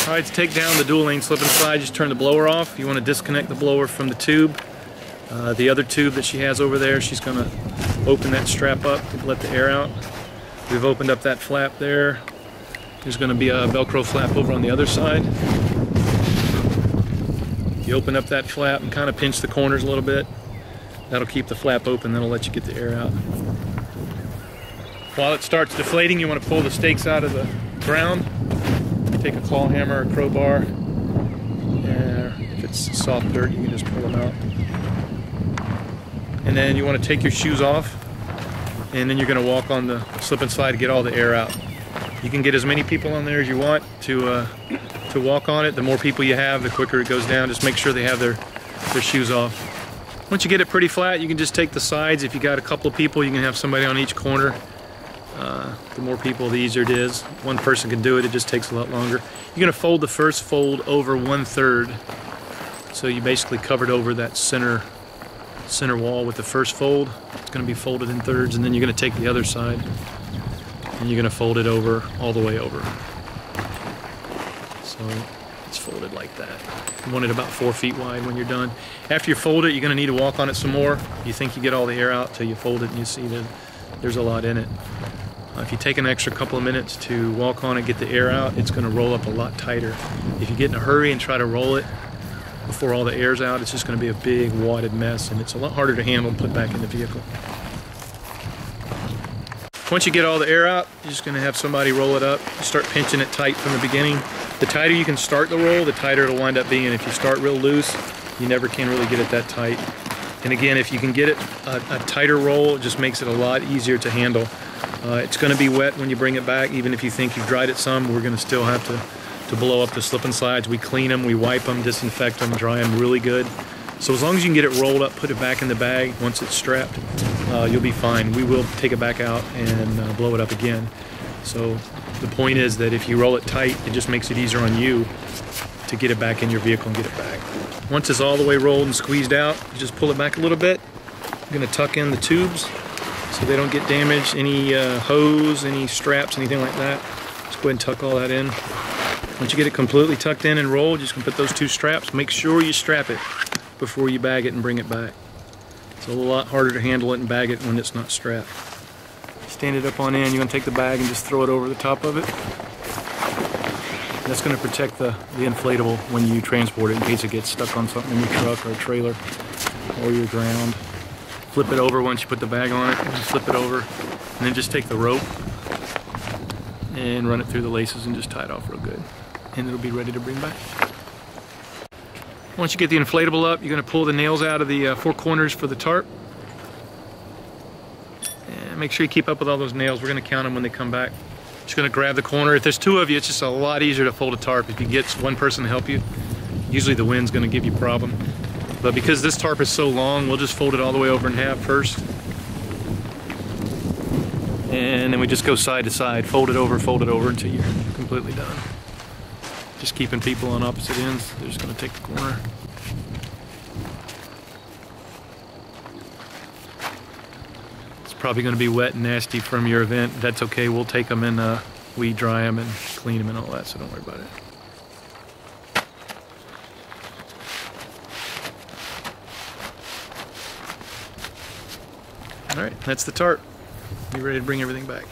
Alright, to take down the dual lane slip and slide, just turn the blower off. You want to disconnect the blower from the tube. The other tube that she has over there, she's going to open that strap up to let the air out. We've opened up that flap there. There's going to be a Velcro flap over on the other side. You open up that flap and kind of pinch the corners a little bit. That'll keep the flap open, that'll let you get the air out. While it starts deflating, you want to pull the stakes out of the ground. Take a claw hammer or crowbar. If it's soft dirt, you can just pull them out. And then you want to take your shoes off, and then you're going to walk on the slip and slide to get all the air out. You can get as many people on there as you want to walk on it. The more people you have, the quicker it goes down. Just make sure they have their shoes off. Once you get it pretty flat, you can just take the sides. If you got a couple of people, you can have somebody on each corner. The more people, the easier it is. One person can do it, it just takes a lot longer. You're going to fold the first fold over 1/3. So you basically covered over that center wall with the first fold. It's going to be folded in thirds, and then you're going to take the other side and you're going to fold it over all the way over. So it's folded like that. You want it about 4 feet wide when you're done. After you fold it, you're going to need to walk on it some more. You think you get all the air out till you fold it and you see that there's a lot in it. If you take an extra couple of minutes to walk on it, get the air out, it's going to roll up a lot tighter. If you get in a hurry and try to roll it before all the air's out, it's just going to be a big wadded mess, and it's a lot harder to handle and put back in the vehicle. Once you get all the air out, you're just going to have somebody roll it up. Start pinching it tight from the beginning. The tighter you can start the roll, the tighter it'll wind up being. If you start real loose, you never can really get it that tight. And again, if you can get it a tighter roll, it just makes it a lot easier to handle. It's going to be wet when you bring it back. Even if you think you've dried it some, we're going to still have to blow up the slip and slides. We clean them, we wipe them, disinfect them, dry them really good. So as long as you can get it rolled up, put it back in the bag once it's strapped, you'll be fine. We will take it back out and blow it up again. So the point is that if you roll it tight, it just makes it easier on you to get it back in your vehicle and get it back. Once it's all the way rolled and squeezed out, you just pull it back a little bit. You're going to tuck in the tubes so they don't get damaged. Any hose, any straps, anything like that. Just go ahead and tuck all that in. Once you get it completely tucked in and rolled, you're just going to put those 2 straps. Make sure you strap it before you bag it and bring it back. It's a lot harder to handle it and bag it when it's not strapped. Stand it up on end. You're going to take the bag and just throw it over the top of it. That's going to protect the inflatable when you transport it in case it gets stuck on something in your truck or a trailer or your ground. Flip it over once you put the bag on it. Just flip it over and then just take the rope and run it through the laces and just tie it off real good. And it'll be ready to bring back. Once you get the inflatable up, you're going to pull the nails out of the 4 corners for the tarp. And make sure you keep up with all those nails. We're going to count them when they come back. Just going to grab the corner. If there's 2 of you, it's just a lot easier to fold a tarp. If you get one person to help you, usually the wind's going to give you a problem. But because this tarp is so long, we'll just fold it all the way over in half first. And then we just go side to side, fold it over until you're completely done. Just keeping people on opposite ends. They're just going to take the corner. It's probably going to be wet and nasty from your event. That's okay. We'll take them and we dry them and clean them and all that, so don't worry about it. All right, that's the tarp. Be ready to bring everything back.